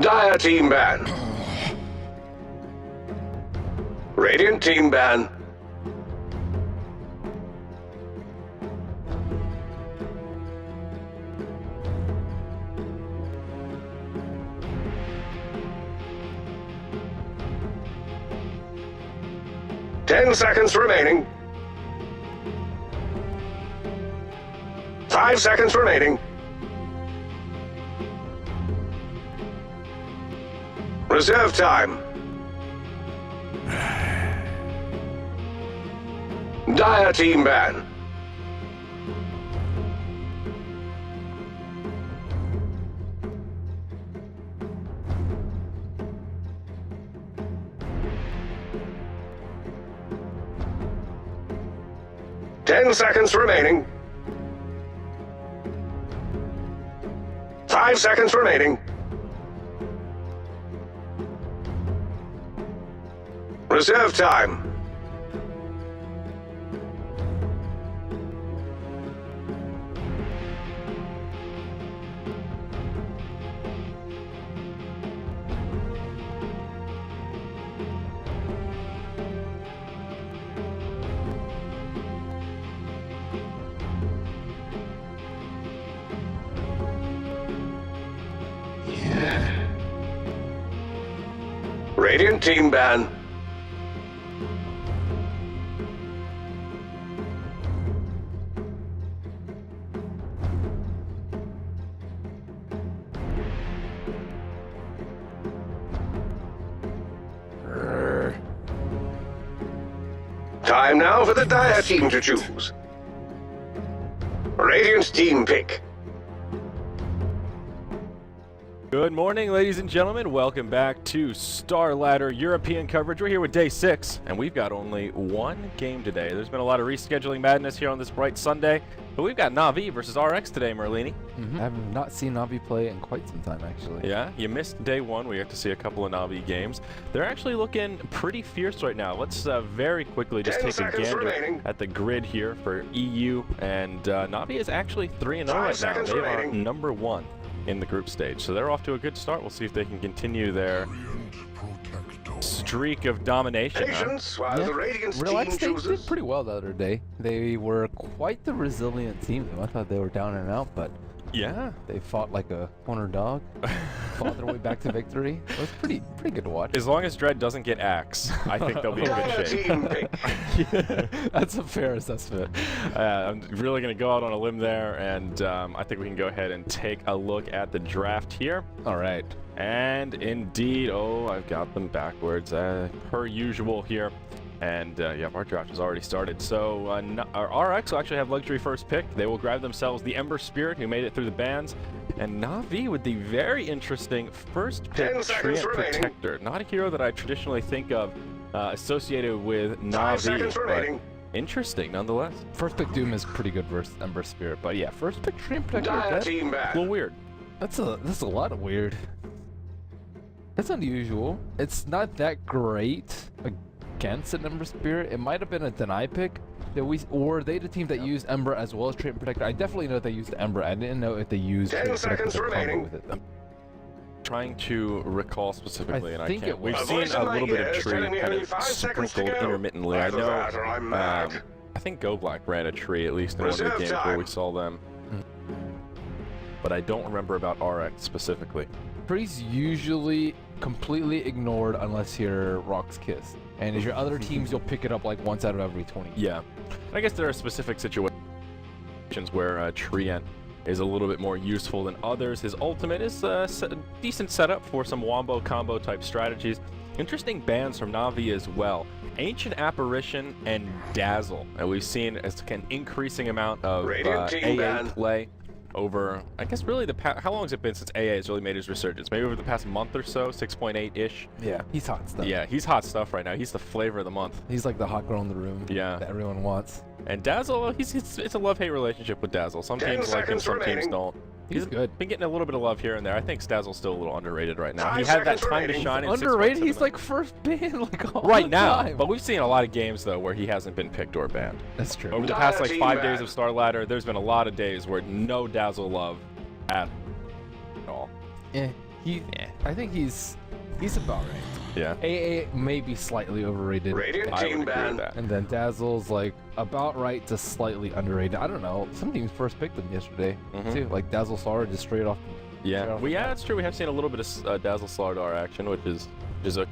Dire team ban. Radiant team ban. Ten seconds remaining. 5 seconds remaining. Reserve time. Dire team ban. Ten seconds remaining. 5 seconds remaining. Reserve time. Radiant team ban. Time now for the Dire team to choose. Radiant team pick. Good morning, ladies and gentlemen. Welcome back to StarLadder European coverage. We're here with day 6, and we've got only one game today. There's been a lot of rescheduling madness here on this bright Sunday, but we've got Na'Vi versus RX today, Merlini. I have not seen Na'Vi play in quite some time, actually. Yeah, you missed day 1. We got to see a couple of Na'Vi games. They're actually looking pretty fierce right now. Let's very quickly just take a gander at the grid here for EU, and Na'Vi is actually 3-0 right now. They are number 1 in the group stage, so they're off to a good start. We'll see if they can continue their streak of domination. Relax, they did pretty well the other day. They were quite the resilient team. I thought they were down and out, but yeah, they fought like a corner dog, fought their way back to victory. It was pretty good to watch. As long as Dread doesn't get axe, I think they'll be in good shape. Yeah, that's a fair assessment. I'm really going to go out on a limb there, and I think we can go ahead and take a look at the draft here. All right. And indeed, oh, I've got them backwards, per usual here. And yeah, our draft has already started. So our RX will actually have luxury first pick. They will grab themselves the Ember Spirit, who made it through the bans, and Na'Vi with the very interesting first pick Treant Protector. Not a hero that I traditionally think of associated with Na'Vi, but interesting nonetheless. First pick Doom is pretty good versus Ember Spirit, but yeah, first pick Treant Protector, that's a little weird. That's a lot of weird. That's unusual. It's not that great against an Ember Spirit. It might have been a deny pick that or they the team that used Ember as well as Treant Protector. I definitely know they used Ember. I didn't know if they used 10 seconds remaining with it. Trying to recall specifically, and I can't. We've A seen voice in a my little bit ear of is tree telling me kind only of 5 seconds to sprinkled go. intermittently. I Either know. that or I'm mad. I think Go Black ran a tree at least in one of the Reserve games where time. we saw them, but I don't remember about RX specifically. Tree's usually completely ignored unless you're Rock's Kiss. And as your other teams, you'll pick it up like once out of every 20. Yeah. I guess there are specific situations where Treant is a little bit more useful than others. His ultimate is a decent setup for some wombo combo type strategies. Interesting bans from Na'Vi as well. Ancient Apparition and Dazzle. And we've seen an increasing amount of AA play over, I guess, really how long has it been since AA has really made his resurgence? Maybe over the past month or so, 6.8-ish. Yeah, he's hot stuff. Yeah, he's hot stuff right now. He's the flavor of the month. He's like the hot girl in the room. Yeah, that everyone wants. And Dazzle, it's a love-hate relationship with Dazzle. Some teams like him, some teams don't. He's good. Been getting a little bit of love here and there. I think Dazzle's still a little underrated right now. He had that time to shine. Underrated? He's like first ban like all right the now. time. But we've seen a lot of games though where he hasn't been picked or banned. That's true. Over the past like 5 days of StarLadder, there's been a lot of days where no Dazzle love at all. Yeah, I think he's about right. Yeah. AA may be slightly overrated. Radiant I would team agree with ban. that. And then Dazzle's like about right to slightly underrated. I don't know. Some teams first picked them yesterday too. Like Dazzle Star just straight off. Yeah. Yeah, that's true. We have seen a little bit of Dazzle SLTV action, which is a.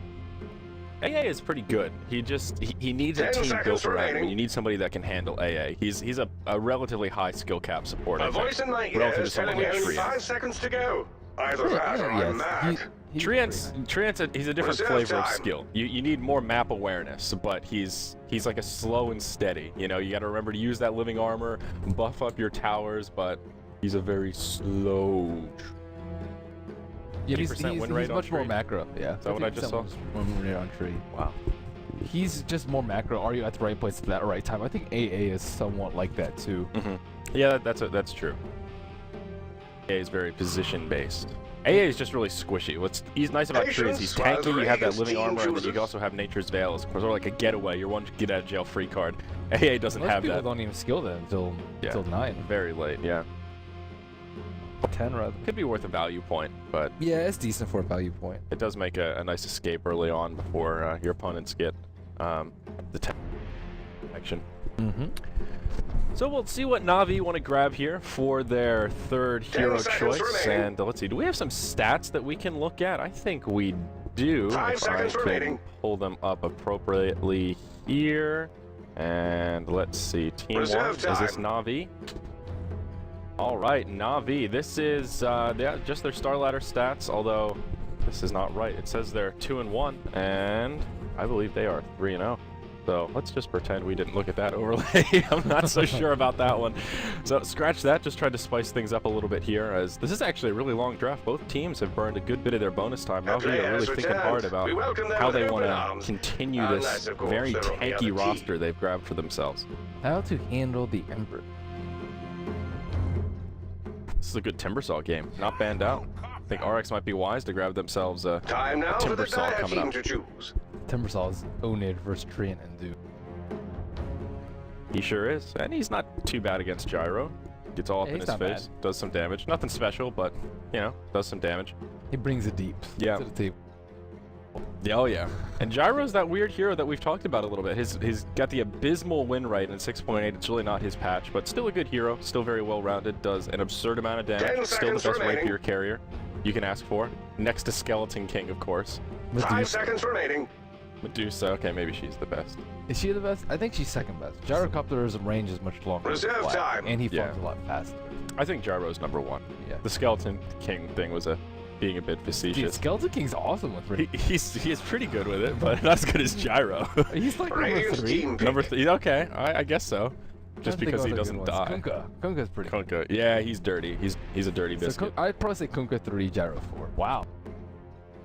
AA is pretty good. He needs a 10 team seconds built around him. remaining. You need somebody that can handle AA. He's a relatively high skill cap support. I A think, voice in my ear relative to is someone telling me like only Trient. 5 seconds to go. Either that or I'm mad. Trient's he's a different Reserve flavor of time. skill. You need more map awareness, but he's like a slow and steady. You know, you got to remember to use that living armor, buff up your towers, but he's a very slow. Yeah, 80% win rate he's on much more tree. macro. Yeah. Is that what I just saw? Win rate on tree. Wow. He's just more macro. Are you at the right place at that right time? I think AA is somewhat like that too. Yeah, that's true. AA is very position based. AA is just really squishy. What's nice about Tree is he's tanky, you have that living armor, and then you can also have Nature's Veil as sort of like a getaway, your one get out of jail free card. AA doesn't Most have people that. don't even skill that until 9. Very late, yeah. 10 rather. Could be worth a value point, but Yeah, it's decent for a value point. it does make a nice escape early on before your opponents get the action. So we'll see what Na'Vi want to grab here for their third 10 hero seconds choice. remaining. And let's see, do we have some stats that we can look at? I think we do. 5 if I seconds can remaining. pull them up appropriately here. And let's see, Team 1, Reserve is this time. Na'Vi? All right, Na'Vi. This is just their StarLadder stats, although this is not right. It says they're 2-1, and I believe they are 3-0. So let's just pretend we didn't look at that overlay. I'm not so sure about that one. So scratch that, just tried to spice things up a little bit here, as this is actually a really long draft. Both teams have burned a good bit of their bonus time. Na'Vi are really thinking hard about We welcome them how with they open want to arms. continue Unless, this of course, very they're on the other tanky team. roster they've grabbed for themselves. How to handle the Ember. This is a good Timbersaw game. Not banned out. I think RX might be wise to grab themselves a Time now for the Timbersaw dire coming team up. to choose. Timbersaw's Onid versus Treant and Duke. He sure is. And he's not too bad against Gyro. Gets all up Yeah, in he's his not face. Does some damage. Nothing special, but, you know, does some damage. He brings it deep Yeah. to the table. Yeah, oh yeah. And Gyro's that weird hero that we've talked about a little bit. He's got the abysmal win rate in 6.8. It's really not his patch, but still a good hero. Still very well rounded. Does an absurd amount of 10 damage. Still the seconds best remaining. rapier carrier you can ask for. Next to Skeleton King, of course. 5 seconds remaining. Medusa, okay, maybe she's the best. Is she the best? I think she's second best. Gyrocopter's range is much longer. than Reserve Flash, time. And he Yeah. falls a lot faster. I think Gyro's #1. Yeah. The Skeleton King thing was being a bit Dude, facetious. Skeleton King's awesome with range. He is pretty good with it, but not as good as Gyro. He's like number Radiant 3. team pick. Number 3, okay, I guess so. Just because he doesn't die. Kunkka's pretty good. Kunkka, yeah, he's dirty. He's a dirty So biscuit. I'd probably say Kunkka 3, Gyro 4. Wow.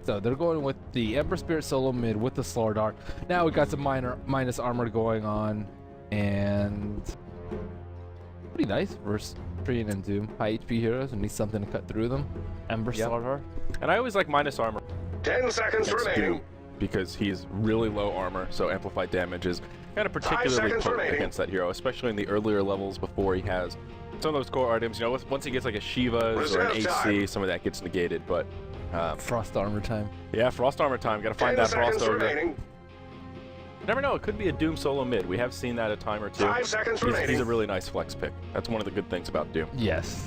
So they're going with the Ember Spirit solo mid with the SLTV. Now we got some minus armor going on, and pretty nice versus Treant and Doom. High HP heroes and need something to cut through them. Ember Yep. SLTV. And I always like minus armor 10 seconds against remaining. Doom because he's really low armor, so amplified damage is kind of 5 particularly seconds potent remaining. against that hero, especially in the earlier levels before he has some of those core items. You know, once he gets like a Shiva's or an Reserve AC, time. some of that gets negated, but Frost armor time. yeah, Frost armor time. Gotta 10 find that seconds Frost ogre. remaining. Never know, it could be a Doom solo mid. We have seen that a time or two. 5 seconds He's remaining. a really nice flex pick. That's one of the good things about Doom. Yes.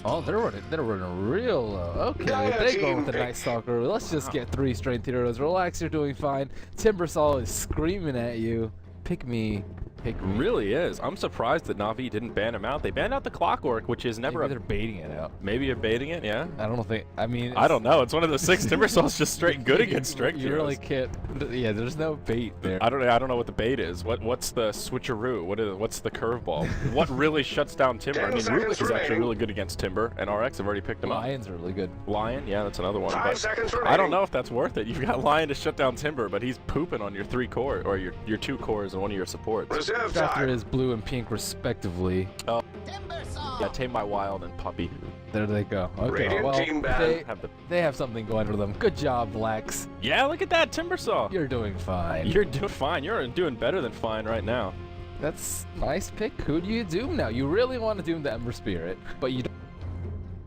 Oh, they're running real low. Okay, Dire they go team with the pick. Night Stalker. Let's just get 3 strength heroes. Relax, you're doing fine. Timbersaw is screaming at you. Pick me. Pick me. Really is. I'm surprised that Na'Vi didn't ban him out. They banned out the Clockwork, which is never Maybe they're baiting it out. maybe you're baiting it, yeah? I don't think. I mean, I don't know. It's one of the 6 Timbersaw's just straight good against strength You really heroes. can't. Yeah, there's no bait there. I don't know what the bait is. What's the switcheroo? What's the curveball? What really shuts down Timber? I 10 mean, seconds Rubik is actually remaining. really good against Timber, and RX have already picked him up. Lions are really good. Lion, yeah, that's another one. 5 But seconds I remaining. don't know if that's worth it. You've got Lion to shut down Timber, but he's pooping on your 3 core or your 2 cores and one of your supports. Reserve After time. is blue and pink respectively. Yeah, Tame My Wild and Puppy. There they go. Okay, Radiant well, team ban. they have something going for them. Good job, Lex. Yeah, look at that Timbersaw. You're doing fine. You're doing fine. You're doing better than fine right now. That's nice pick. Who do you doom now? You really want to doom the Ember Spirit, but you don't.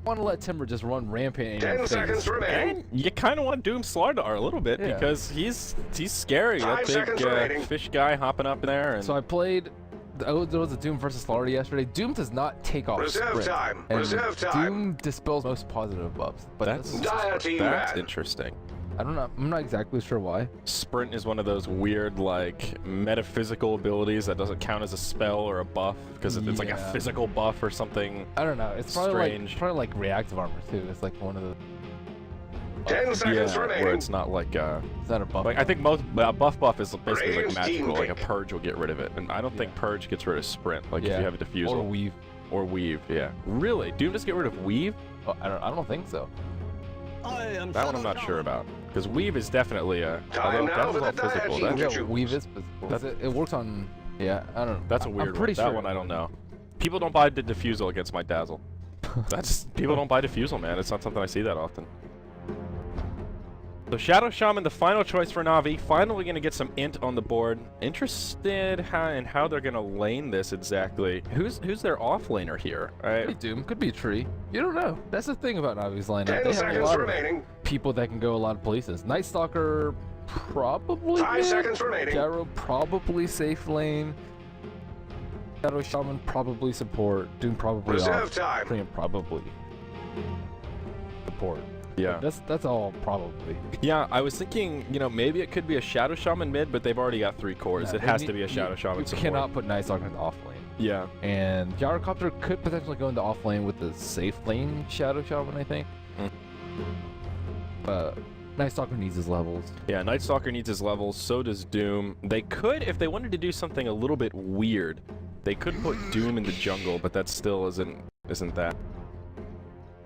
want to let Timber just run rampant in your 10 seconds face. remaining. And you kind of want Doom SLTV a little bit Yeah. because he's scary. 5 That seconds big remaining. fish guy hopping up in there. And So I played. There was a Doom versus SLTV yesterday. Doom does not take off Reserve sprint. time. And Reserve time. Doom dispels most positive buffs. But that's Dire team man. interesting. I don't know. I'm not exactly sure why. Sprint is one of those weird, like, metaphysical abilities that doesn't count as a spell or a buff because it's like a Yeah. physical buff or something. I don't know. It's probably Strange. like reactive armor too. It's like one of the. 10 seconds Where remaining. it's not like Is that a buff? I think most buff is basically like Radiant's team magical. Like a pick. purge will get rid of it, and I don't think purge gets rid of sprint. Like Yeah. if you have a diffusal Or weave. or weave. Yeah, really? Doom just get rid of weave? Oh, I don't think so. That one I'm not sure about because weave is definitely a. Time Although now that for was all the dire physical. team. That, Did Yeah, you- weave is physical. It works on. Yeah, I don't know. that's a I'm weird pretty one. sure. That one I don't know. People don't buy the diffusal against my dazzle. That's people don't buy diffusal, man. It's not something I see that often. So Shadow Shaman, the final choice for Na'Vi, finally going to get some int on the board. Interested in how they're going to lane this exactly. Who's their off laner here? Could be Doom, could be Tree. You don't know. That's the thing about Navi's lineup. 10 They have a seconds lot of remaining. people that can go a lot of places. Night Stalker, probably. 5 mid. seconds remaining. Gyro, probably safe lane. Shadow Shaman, probably support. Doom, probably Reserve off. time. Treant, probably support. Yeah. That's all probably. Yeah, I was thinking, you know, maybe it could be a Shadow Shaman mid, but they've already got 3 cores. Yeah, it they has need- to be a Shadow Shaman You support. cannot put Night Stalker in the off lane. Yeah. And Gyrocopter could potentially go into off lane with the safe lane Shadow Shaman, I think. But Night Stalker needs his levels. Yeah, Night Stalker needs his levels, so does Doom. They could, if they wanted to do something a little bit weird, they could put Doom in the jungle, but that still isn't that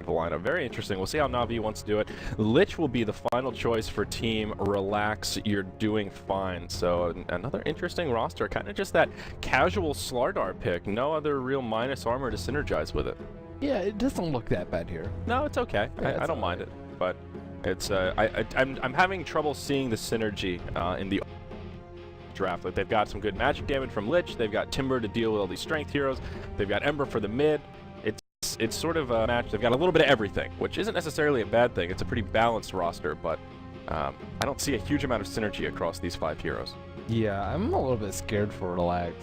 the lineup. Very interesting. We'll see how Na'Vi wants to do it. Lich will be the final choice for team Relax. You're doing fine. So another interesting roster. Kind of just that casual SLTV pick. No other real minus armor to synergize with it. Yeah, it doesn't look that bad here. No, it's okay. Yeah, I it's don't mind it. But it's I'm having trouble seeing the synergy in the draft. Like they've got some good magic damage from Lich. They've got Timber to deal with all these strength heroes. They've got Ember for the mid. It's sort of a match. They've got a little bit of everything, which isn't necessarily a bad thing. It's a pretty balanced roster, but I don't see a huge amount of synergy across these 5 heroes. Yeah, I'm a little bit scared for Relax.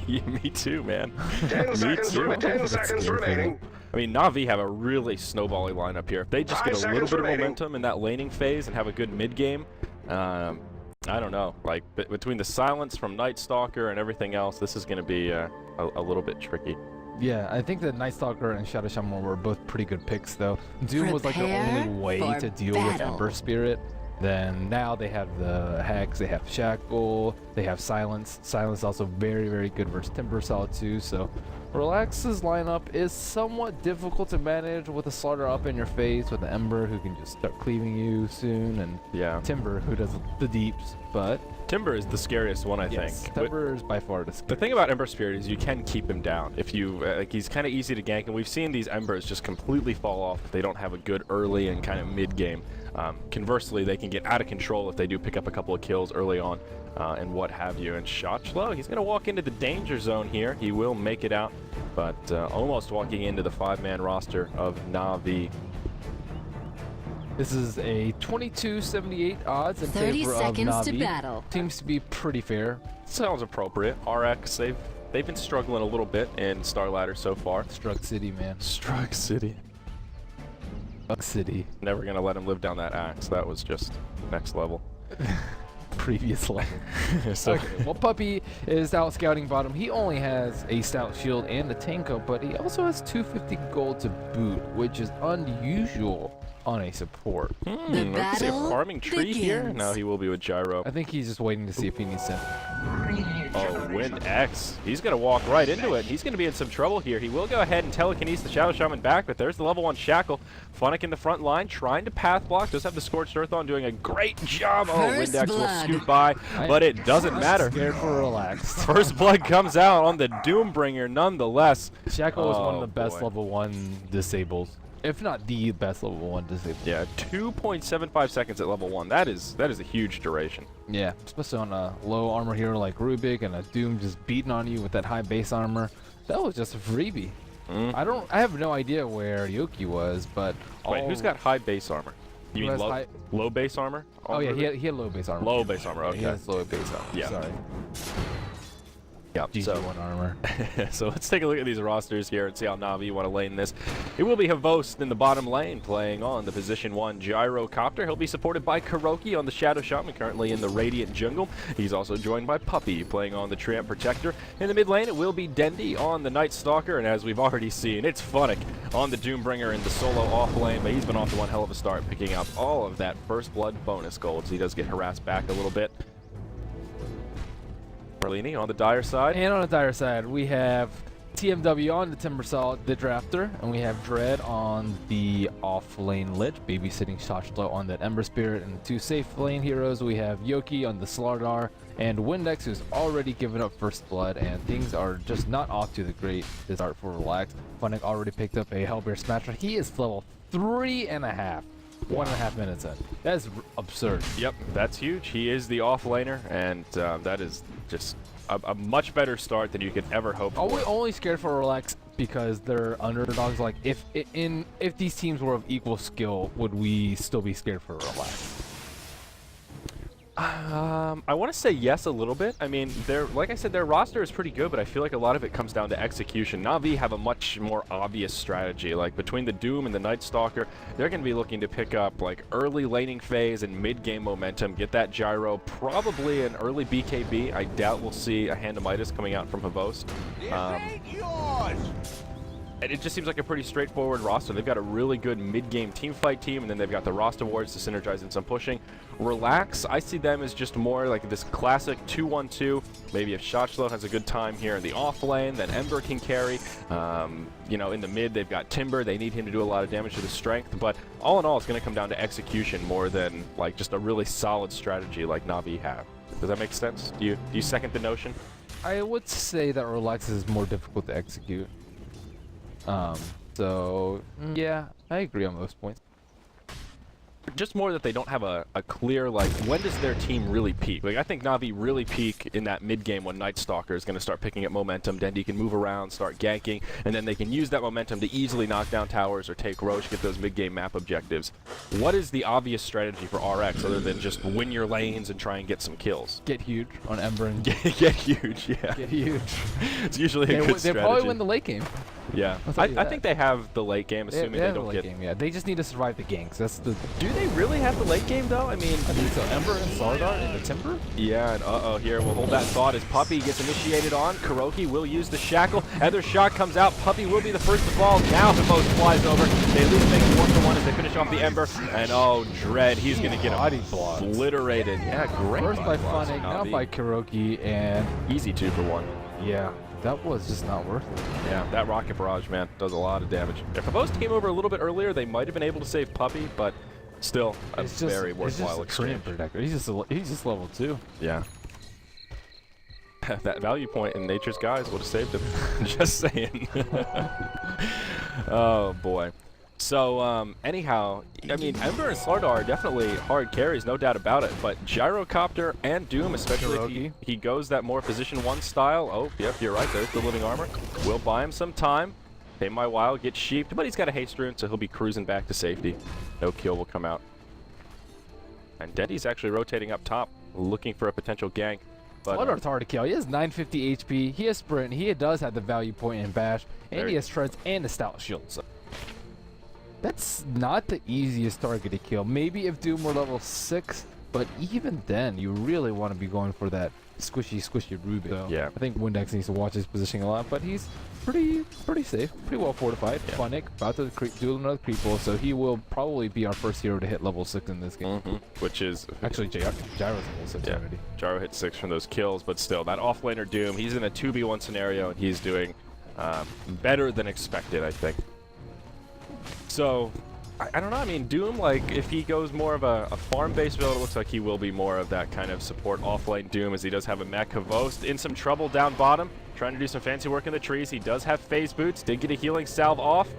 Yeah, me too, man. 10 Me seconds, too. 10 seconds remaining. I mean, Na'Vi have a really snowbally lineup here. If they just 5 get a little seconds bit of remaining. momentum in that laning phase and have a good mid game, I don't know. Like between the silence from Night Stalker and everything else, this is going to be a little bit tricky. Yeah, I think that Night Stalker and Shadow Shaman were both pretty good picks, though. Doom was like the only Prepare way for to deal with battle. Ember Spirit. Then now they have the Hex, they have Shackle, they have Silence. Silence is also very, very good versus Timber Solid too. So Relax's lineup is somewhat difficult to manage with a SLTV up in your face, with the Ember who can just start cleaving you soon, and Yeah. Timber who does the deeps. But Timber is the scariest one, I yes, think. Timber is by far the The thing about Ember Spirit is you can keep him down if you like. He's kind of easy to gank, and we've seen these Embers just completely fall off if they don't have a good early and kind of mid game. Conversely, they can get out of control if they do pick up a couple of kills early on and what have you. And Shotchlow, he's going to walk into the danger zone here. He will make it out, but almost walking into the 5-man roster of Na'Vi. This is a 22.78 odds in 30 favor seconds of to Na'Vi. battle. Seems to be pretty fair. Sounds appropriate. RX, they've been struggling a little bit in StarLadder so far. Strug City, man. Strug City. Strug City. Never going to let him live down that axe. That was just next level. Previously. So, Okay, well, Puppy is out scouting bottom. He only has a stout shield and a tanko, but he also has 250 gold to boot, which is unusual on a support. The let's see a battle farming tree here. begins. No, he will be with Gyro. I think he's just waiting to see if he needs to. Oh, Wind X. He's going to walk right into it. He's going to be in some trouble here. He will go ahead and telekinesis the Shadow Shaman back, but there's the level 1 Shackle. Funnick in the front line, trying to path block. Does have the Scorched Earth on, doing a great job. Oh, First Wind X will blood. scoot by, but it doesn't matter. Scared for Relax. First blood comes out on the Doombringer nonetheless. Shackle is one of Oh, the best boy. level 1 disables. if not the best level 1 disable. Yeah, 2.75 seconds at level 1. That is a huge duration. Yeah, especially on a low armor hero like Rubik and a Doom just beating on you with that high base armor. That was just a freebie. I have no idea where Yoki was, but wait, who's got high base armor? You mean low base armor? Oh yeah, he had low base armor. Low base armor. Okay. He has low base armor. Yeah. Sorry. Yeah, GG1 armor. So let's take a look at these rosters here and see how Na'Vi want to lane this. It will be Havost in the bottom lane playing on the position 1 Gyrocopter. He'll be supported by Kuroki on the Shadow Shaman, currently in the Radiant Jungle. He's also joined by Puppy playing on the Treant Protector. In the mid lane, it will be Dendi on the Night Stalker, and as we've already seen, it's Funnick on the Doombringer in the solo off lane, but he's been off to one hell of a start, picking up all of that First Blood bonus gold. So he does get harassed back a little bit. Merlini on the Dire side. And on the Dire side, we have TMW on the Timbersaw, the Drafter, and we have Dread on the off-lane Lich, babysitting Shoshlo on that Ember Spirit, and the 2 safe lane heroes. We have Yoki on the SLTV, and Windex, who's already given up First Blood, and things are just not off to the great start for Relax. Funnick already picked up a Hellbear Smasher. He is level 3.5. 1.5 minutes in. That is absurd. Yep, that's huge. He is the off laner, and that is just a much better start than you could ever hope for. Are we only scared for Relax because they're underdogs? Like, if these teams were of equal skill, would we still be scared for Relax? I want to say yes a little bit. I mean, like I said, their roster is pretty good, but I feel like a lot of it comes down to execution. Na'Vi have a much more obvious strategy. Like, between the Doom and the Night Stalker, they're going to be looking to pick up, like, early laning phase and mid-game momentum, get that gyro, probably an early BKB. I doubt we'll see a Hand of Midas coming out from Havost. And it just seems like a pretty straightforward roster. They've got a really good mid-game teamfight team, and then they've got the roster wards to synergize in some pushing. Relax, I see them as just more like this classic 2-1-2. Maybe if Shoshlo has a good time here in the off lane, then Ember can carry. You know, in the mid, they've got Timber. They need him to do a lot of damage to the strength. But all in all, it's going to come down to execution more than like just a really solid strategy like Na'Vi have. Does that make sense? Do you second the notion? I would say that Relax is more difficult to execute. Yeah, I agree on those points. Just more that they don't have a clear, like, when does their team really peak? Like, I think Na'Vi really peak in that mid-game when Night Stalker is going to start picking up momentum. Dendi can move around, start ganking, and then they can use that momentum to easily knock down towers or take Roche, get those mid-game map objectives. What is the obvious strategy for RX other than just win your lanes and try and get some kills? Get huge on Ember and get huge, yeah. Get huge. It's usually a good strategy. They probably win the late game. Yeah, I think they have the late game, assuming they don't get... game, yeah. They just need to survive the ganks. That's the... Do they really have the late game, though? I mean... I think so. Ember and SLTV and the Timber? Yeah, and uh-oh, here, we'll hold that thought as Puppy gets initiated on. Kuroki will use the Shackle. Other shot comes out. Puppy will be the first to fall. Now Havost flies over. They at least make 1-1 as they finish off the Ember. And oh, Dread, he's going to get obliterated. Yeah, great. First by Funnick, now by Kuroki, and... Easy 2-for-1. Yeah. That was just not worth it. Yeah, that Rocket Barrage, man, does a lot of damage. If Havost came over a little bit earlier, they might have been able to save Puppy, but still a very worthwhile exchange. Protector. He's just level 2. Yeah. That value point in Nature's Guise would have saved him. Just saying. Oh, boy. So, anyhow, I mean, Ember and SLTV are definitely hard carries, no doubt about it, but Gyrocopter and Doom, especially if he goes that more position 1 style. Oh, yep, you're right, there's the living armor. We'll buy him some time. Pay my while, get sheeped, but he's got a haste rune, so he'll be cruising back to safety. No kill will come out. And Dendi's actually rotating up top, looking for a potential gank. SLTV's hard to kill. He has 950 HP, he has sprint, he does have the value point in bash, and he has treads and a stout shield. So that's not the easiest target to kill. Maybe if Doom were level 6, but even then, you really want to be going for that squishy Rubik. So yeah. I think Windex needs to watch his positioning a lot, but he's pretty safe, pretty well fortified. Yeah. Funnick about to do another creep pull, so he will probably be our first hero to hit level 6 in this game. Which is... Actually, Gyro's level 6 already. Gyro hit 6 from those kills, but still, that offlaner Doom, he's in a 2v1 scenario, and he's doing better than expected, I think. So, I don't know, I mean, Doom, like, if he goes more of a farm-based build, it looks like he will be more of that kind of support offlane Doom, as he does have a mech. Havost in some trouble down bottom, trying to do some fancy work in the trees. He does have phase boots, did get a healing salve off.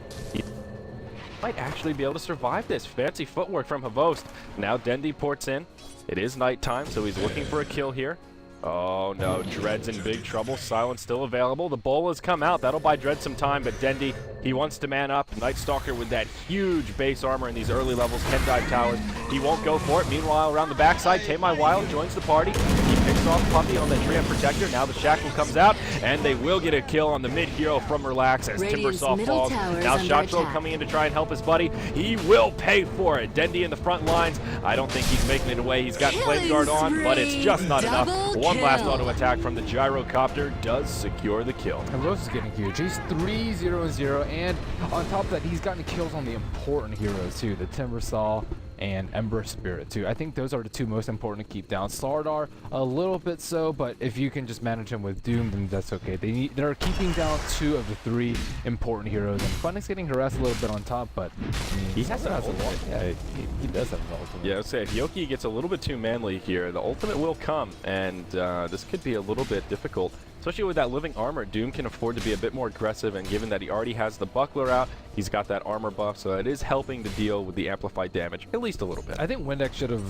might actually be able to survive this. Fancy footwork from Havost. Now Dendi ports in. It is nighttime, so he's looking for a kill here. Oh no, Dread's in big trouble. Silence still available. The Bola's come out. That'll buy Dread some time, but Dendi, he wants to man up. Night Stalker with that huge base armor in these early levels can dive towers. He won't go for it. Meanwhile, around the backside, Tamai Wild joins the party. He picks off Puppy on the Treant Protector. Now the Shackle comes out, and they will get a kill on the mid-hero from Relax as Timbersaw falls. Now Shotro coming in to try and help his buddy. He will pay for it. Dendi in the front lines. I don't think he's making it away. He's got Flame Guard on, but it's just not enough. One last auto attack from the Gyrocopter does secure the kill. And Rose is getting huge. He's 3-0-0, and on top of that, he's gotten kills on the important heroes too, the Timbersaw and Ember Spirit too. I think those are the two most important to keep down. SLTV a little bit so, but if you can just manage him with Doom, then that's okay. They're keeping down 2 of the 3 important heroes, and Funnick's getting harassed a little bit on top, but I mean, he has an ultimate. Yeah, he does have an ultimate. Yeah, I would say if Yoki gets a little bit too manly here, the ultimate will come, and this could be a little bit difficult. Especially with that living armor, Doom can afford to be a bit more aggressive, and given that he already has the buckler out, he's got that armor buff, so it is helping to deal with the amplified damage, at least a little bit. I think Windex should have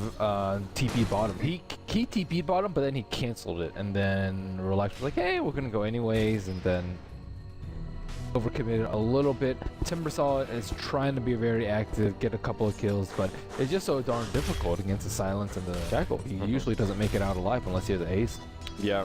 TP bottom. He TP bottom, but then he canceled it, and then Relax was like, hey, we're gonna go anyways, and then overcommitted a little bit. Timbersaw is trying to be very active, get a couple of kills, but it's just so darn difficult against the Silence and the Shackle. He usually doesn't make it out alive unless he has an ace. Yeah.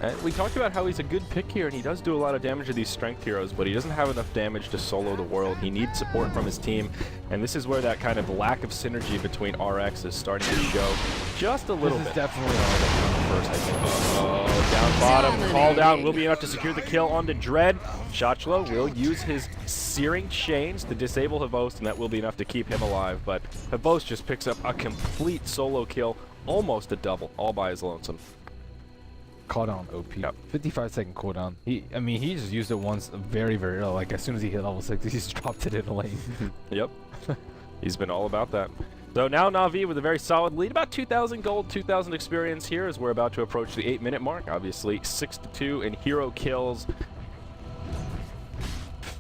And we talked about how he's a good pick here, and he does do a lot of damage to these strength heroes, but he doesn't have enough damage to solo the world. He needs support from his team, and this is where that kind of lack of synergy between RX is starting to show just a little bit. This is definitely RX first, I think. Oh, down bottom, call down will be enough to secure the kill onto Dread. Shotchlo will use his Searing Chains to disable Havost, and that will be enough to keep him alive, but Havost just picks up a complete solo kill, almost a double, all by his lonesome. Cooldown OP. Yep. 55-second cooldown. I mean, he just used it once very, very early. Like, as soon as he hit level 6, he just dropped it in the lane. Yep. He's been all about that. So now Na'Vi with a very solid lead. About 2,000 gold, 2,000 experience here as we're about to approach the 8-minute mark. Obviously, 6-2 in hero kills.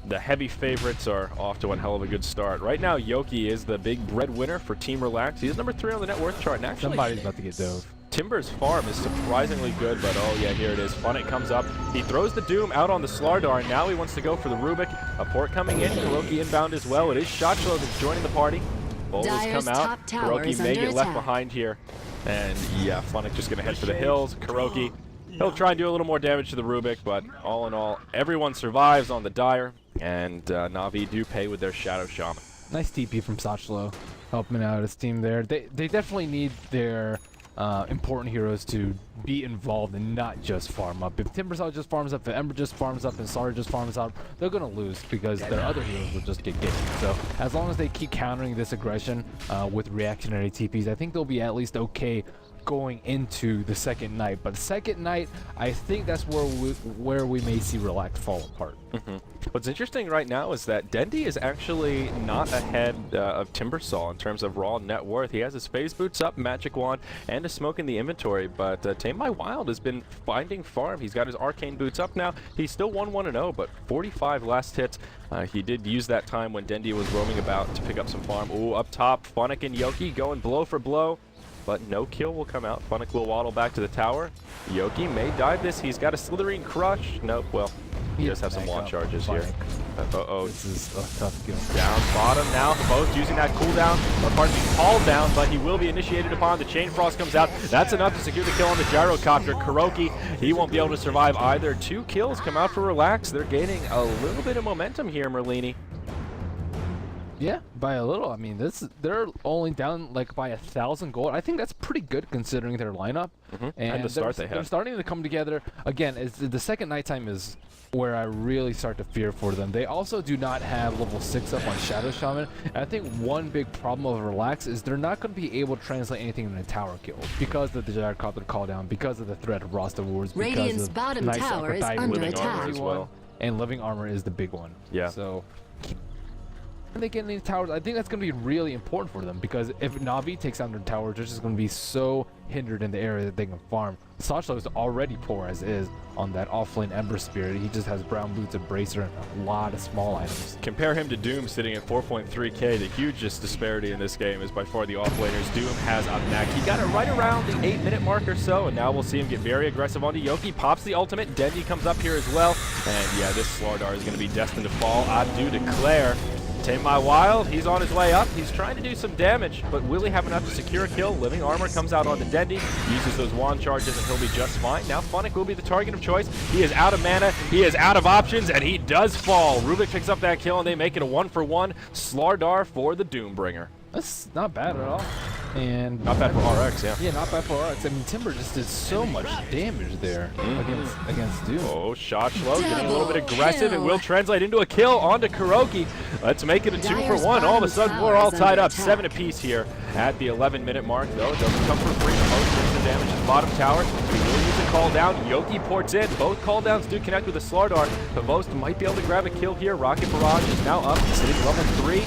The heavy favorites are off to one hell of a good start. Right now, Yoki is the big breadwinner for Team Relax. He is number 3 on the net worth chart. And actually, somebody's about to get dove. Timber's farm is surprisingly good, but oh yeah, here it is. Funnick comes up. He throws the Doom out on the SLTV, and now he wants to go for the Rubik. A port coming in. Kuroki inbound as well. It is Shotchlo that's joining the party. Bolas come out. Kuroki may get left behind here. And yeah, Funnick just going to head for the hills. Kuroki, he'll try and do a little more damage to the Rubik, but all in all, everyone survives on the Dire, and Na'Vi do pay with their Shadow Shaman. Nice TP from Shotchlo, helping out his team there. They definitely need their important heroes to be involved and not just farm up. If Timbersaw just farms up, if Ember just farms up, and Sari just farms up, they're going to lose because their other heroes will just get ganked. So as long as they keep countering this aggression with reactionary TPs, I think they'll be at least okay going into the second night. But second night, I think that's where we may see Relax fall apart. What's interesting right now is that Dendi is actually not ahead of Timbersaw in terms of raw net worth. He has his phase boots up, magic wand, and a smoke in the inventory, but Tamai Wild has been finding farm. He's got his arcane boots up now. He's still 1-1-0, but 45 last hits. He did use that time when Dendi was roaming about to pick up some farm. Ooh, up top, Funnick and Yoki going blow for blow, but no kill will come out. Funnick will waddle back to the tower. Yoki may dive this. He's got a Slithering Crush. Nope, well, he does have some launch charges here. Uh-oh. This is a tough kill. Down bottom now. Both using that cooldown. Or pardon me, called down, but he will be initiated upon. The Chain Frost comes out. That's enough to secure the kill on the Gyrocopter. Kuroki, he won't be able to survive either. 2 kills come out for Relax. They're gaining a little bit of momentum here, Merlini. Yeah, by a little. I mean, they're only down like by 1,000 gold. I think that's pretty good considering their lineup. And the start they have. They're starting to come together. Again, the second nighttime is where I really start to fear for them. They also do not have level 6 up on Shadow Shaman. And I think one big problem of Relax is they're not going to be able to translate anything into tower kills because of the Gyrocopter call down, because of the threat of Rasta Wars, Radiant's bottom tower is under attack. As well. And living armor is the big one. Yeah. So they get any towers, I think that's going to be really important for them, because if Na'Vi takes down their towers, they're just going to be so hindered in the area that they can farm. Sashlo is already poor as is on that offlane Ember Spirit. He just has Brown Boots, a Bracer, and a lot of small items. Compare him to Doom sitting at 4.3k. The hugest disparity in this game is by far the offlaners. Doom has up next. He got it right around the 8-minute mark or so, and now we'll see him get very aggressive onto Yoki. Pops the ultimate. Dendi comes up here as well. And yeah, this SLTV is going to be destined to fall. I do declare. Tame My Wild, he's on his way up. He's trying to do some damage, but will he have enough to secure a kill? Living Armor comes out on the Dendi, uses those wand charges, and he'll be just fine. Now Funnick will be the target of choice. He is out of mana, he is out of options, and he does fall. Rubik picks up that kill, and they make it a 1-for-1. SLTV for the Doombringer. That's not bad at all. And not bad for RX, yeah. Yeah, not bad for RX. I mean, Timber just did so much damage there against Doom. Oh, Shashlo getting a little bit aggressive. It will translate into a kill onto Kuroki. Let's make it a 2-for-1. All of a sudden, we're all tied up. 7 apiece here at the 11-minute mark, though. It doesn't come for free. Most brings the damage to the bottom tower. We will use a call down. Yoki ports in. Both call downs do connect with the SLTV. Pavost might be able to grab a kill here. Rocket Barrage is now up, sitting level 3.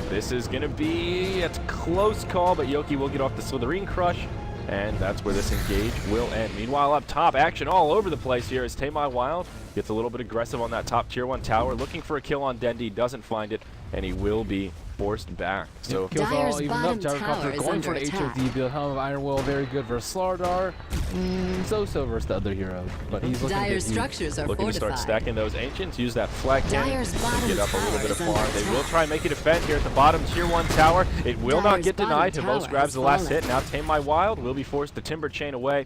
This is going to be a close call, but Yoki will get off the Slitherine Crush, and that's where this engage will end. Meanwhile, up top, action all over the place here as Tame My Wild gets a little bit aggressive on that top tier 1 tower, looking for a kill on Dendi, doesn't find it, and he will be forced back. So kills all even up. Gyrocopter going for an HOD build. Helm of Iron Will, very good versus SLTV. So versus the other heroes, but he's looking to start stacking those ancients. Use that flag cannon and get up a little bit of farm. They will try and make a defend here at the bottom tier 1 tower. It will not get denied. Pavost grabs the last hit. Now Tame My Wild will be forced to Timber Chain away,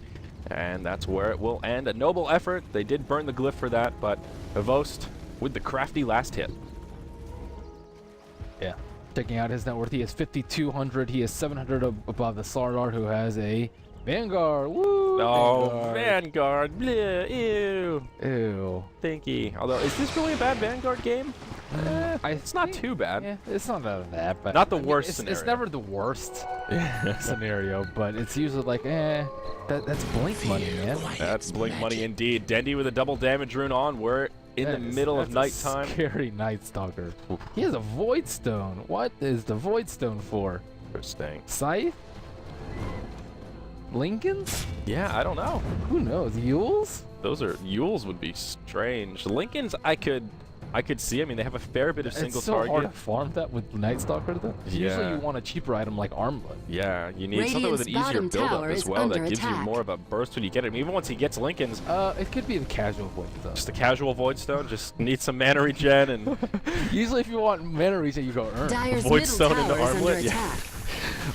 and that's where it will end. A noble effort. They did burn the glyph for that, but Pavost with the crafty last hit. Yeah. Checking out his net worth, he is 5,200. He is 700 above the SLTV, who has a Vanguard. Woo! Oh, Vanguard. Bleh, ew. Ew. Thinky. Although, is this really a bad Vanguard game? It's not too bad. Yeah, it's not that, but not the worst scenario. It's never the worst scenario, but it's usually like, that's blink money, man. That's blink money indeed. Dendi with a double damage rune on. We're in the middle of nighttime. Scary Night Stalker. He has a Void Stone. What is the Void Stone for? Interesting. Scythe? Lincolns? Yeah, I don't know. Who knows? Yules? Those are Yules would be strange. Lincolns, I could see. I mean, they have a fair bit of single target. It's so hard to farm that with Night Stalker, though. Yeah. Usually you want a cheaper item like Armlet. Yeah, you need something with an easier build-up as well that gives you more of a burst when you get it. I mean, even once he gets Lincolns... it could be the casual Void Stone. Just a casual Void Stone? Just need some mana regen and... Usually if you want mana regen, you go earn. Void Stone into Armlet? Yeah.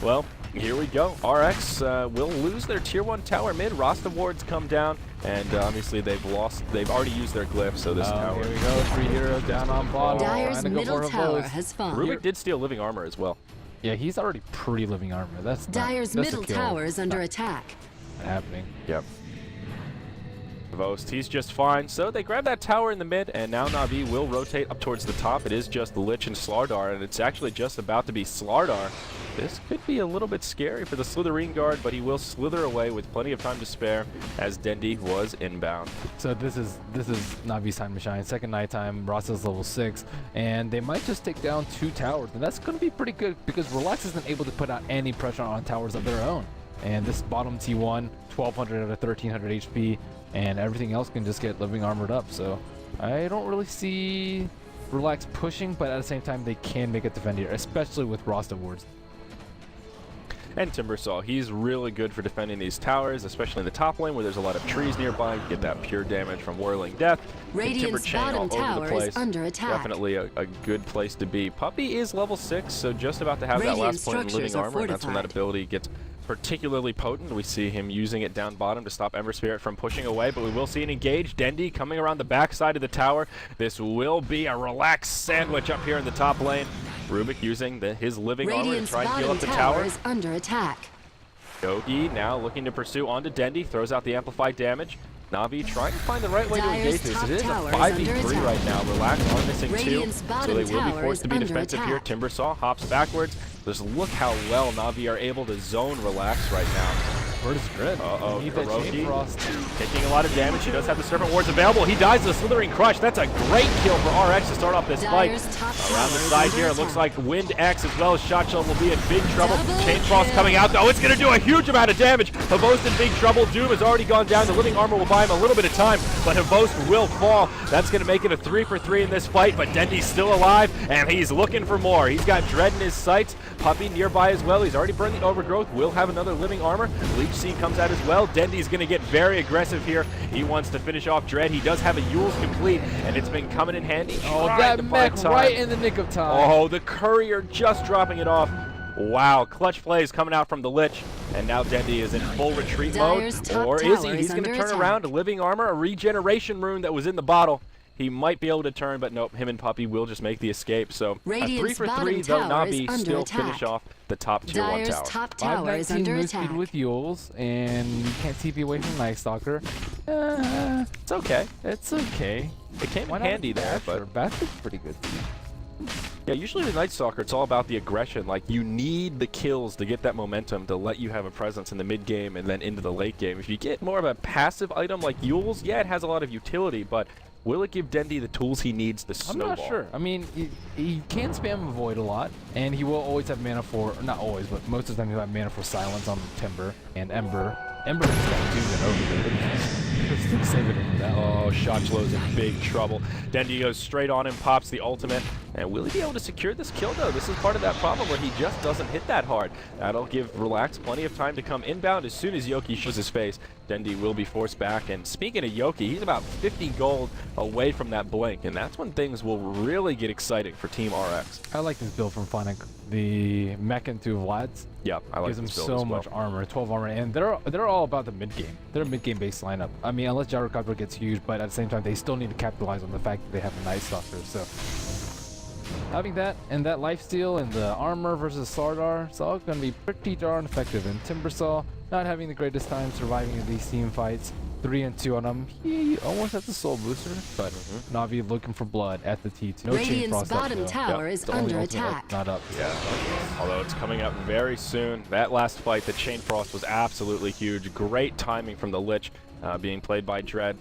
Well, here we go. RX will lose their tier 1 tower mid. Rasta wards come down, and obviously they've already used their glyph, so this tower. Here we go. 3 heroes down on bottom. Dyer's middle tower has fallen. Rubik did steal living armor as well. Yeah, he's already pretty living armor. That's Dyer's middle tower is under attack. Happening. Yep. Pavost, he's just fine. So they grab that tower in the mid, and now Na'Vi will rotate up towards the top. It is just Lich and SLTV, and it's actually just about to be SLTV. This could be a little bit scary for the Slitherine guard, but he will slither away with plenty of time to spare as Dendi was inbound. So this is Na'Vi's time to shine. Second nighttime, Rasta's level 6, and they might just take down 2 towers, and that's going to be pretty good because Relax isn't able to put out any pressure on towers of their own. And this bottom T1, 1200 out of 1300 HP, and everything else can just get living armored up. So I don't really see Relax pushing, but at the same time they can make it defend here, especially with Rasta wards. And Timbersaw, he's really good for defending these towers, especially in the top lane where there's a lot of trees nearby. You get that pure damage from Whirling Death. Timber chain all over the place. Under attack. Definitely a good place to be. Puppy is level 6, so just about to have that last point in living armor, and that's when that ability gets particularly potent. We see him using it down bottom to stop Ember Spirit from pushing away, but we will see an engage. Dendi coming around the back side of the tower. This will be a relaxed sandwich up here in the top lane. Rubik using his living armor to try and heal up the tower. Is under attack. Yogi now looking to pursue onto Dendi, throws out the amplified damage. Na'Vi trying to find the right way to engage this. It is a 5v3 right now. Relax are missing 2, so they will be forced to be defensive here. Timbersaw hops backwards. Just look how well Na'Vi are able to zone Relax right now. Where's Dread? Uh-oh, Need that Chain Hiroki Frost. taking a lot of damage. He does have the Serpent Wards available. He dies to the Slithering Crush. That's a great kill for RX to start off this fight. Dyer's top Around the tower is side under here, it attack. looks like Wind X as well as Shot Shell will be in big trouble. Double Chain Frost kill. coming out, though. It's going to do a huge amount of damage. Havost in big trouble. Doom has already gone down. The Living Armor will buy him a little bit of time, but Havost will fall. That's going to make it a 3-for-3 in this fight, but Dendy's still alive, and he's looking for more. He's got Dread in his sights. Puppy nearby as well. He's already burned the Overgrowth. Will have another Living Armor. Leech Seed comes out as well. Dendy's going to get very aggressive here. He wants to finish off Dread. He does have a Yule's complete, and it's been coming in handy. Oh, Trying that to mech find time. right in the nick of time. Oh, the Courier just dropping it off. Wow, clutch plays coming out from the Lich, and now Dendy is in full retreat Dyer's mode. top Or is he? tower He's is going to under turn attack. around. A Living Armor, a Regeneration Rune that was in the bottle. He might be able to turn, but nope, him and Puppy will just make the escape. So Radiant's a 3-for-3, bottom though tower is Navi under still attack. finish off the top tier 1 Dyer's tower. top tower is 519 under move attack. speed with Yules, and you can't TP away from Night Stalker. It's okay. It's okay. It came Why in not handy there, but Basher's pretty good too. yeah, usually with Night Stalker, it's all about the aggression. Like, you need the kills to get that momentum to let you have a presence in the mid game and then into the late game. If you get more of a passive item like Yule's, yeah, it has a lot of utility, but will it give Dendy the tools he needs to snowball? I'm not sure. I mean, he can spam Avoid a lot, and he will always have mana for, not always, but most of the time he'll have mana for Silence on Timber and Ember. Ember just got Doom over there. Save it from that. Oh, Shotchlow's in big trouble. Dendy goes straight on him, pops the ultimate. And will he be able to secure this kill, though? This is part of that problem where he just doesn't hit that hard. That'll give Relax plenty of time to come inbound. As soon as Yoki shows his face, Dendy will be forced back. And speaking of Yoki, he's about 50 gold away from that blink. And that's when things will really get exciting for Team RX. I like this build from Phonic. The mech into Vlad's Yeah, I like gives him this build so as well. much armor, 12 armor, and they're all about the mid game. They're a mid game based lineup. I mean, unless Gyrocopter gets huge, but at the same time, they still need to capitalize on the fact that they have a Night Stalker. So having that and that lifesteal and the armor versus SLTV, it's all going to be pretty darn effective. And Timbersaw not having the greatest time surviving in these team fights. 3-2 on him. He almost has the soul booster, but Navi looking for blood at the T2. No Chain Radiant's Frost up, bottom though. tower Yep. is The only under ultimate up, attack. not up. Yeah, although it's coming up very soon. That last fight, the Chain Frost, was absolutely huge. Great timing from the Lich, being played by Dread.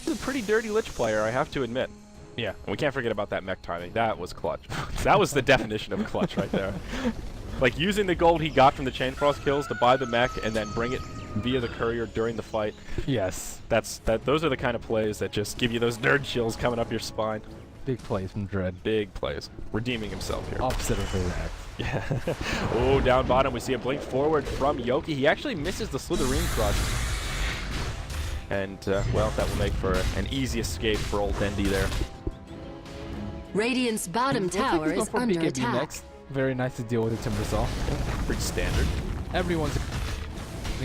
He's a pretty dirty Lich player, I have to admit. Yeah, and we can't forget about that mech timing. That was clutch. That was the definition of clutch right there. Like, using the gold he got from the Chain Frost kills to buy the mech and then bring it via the Courier during the fight. Yes. Those are the kind of plays that just give you those nerd chills coming up your spine. Big plays from Dread. Big plays. Redeeming himself here. Opposite of Relax. Yeah. Oh, down bottom, we see a blink forward from Yoki. He actually misses the Slitherine Crush. And, well, that will make for an easy escape for old Dendy there. Radiant's bottom Looks like tower he's going is for under BKB attack. next. Very nice to deal with the Timbersaw. Pretty standard. Everyone's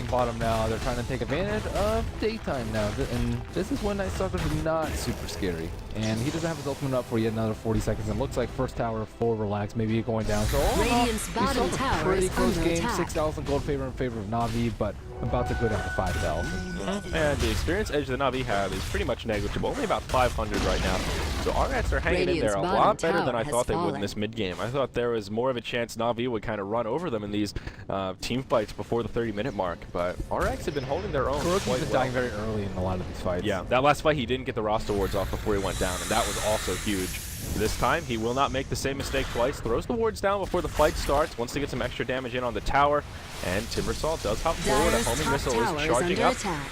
bottom now. They're trying to take advantage of daytime now. And this is when Night Stalker's not super scary. And he doesn't have his ultimate up for yet another 40 seconds. And it looks like first tower for Relax, maybe going down. So Radiant's we bottom saw a tower pretty is close under game. attack. 6,000 gold favor in favor of Navi, but about to go down to 5,000. And the experience edge that Navi have is pretty much negligible. Only about 500 right now. So RX are hanging in there a Radiant's lot bottom better than I tower thought has they would in fallen. this mid game. I thought there was more of a chance Navi would kind of run over them in these team fights before the 30-minute mark. But RX have been holding their own Kuroki's quite been well. dying very early in a lot of these fights. Yeah, that last fight he didn't get the roster wards off before he went down, and that was also huge. This time he will not make the same mistake twice. Throws the wards down before the fight starts. Wants to get some extra damage in on the tower, and Timbersaw does hop forward. A Dyer's homing top missile tower is is charging under up. attack.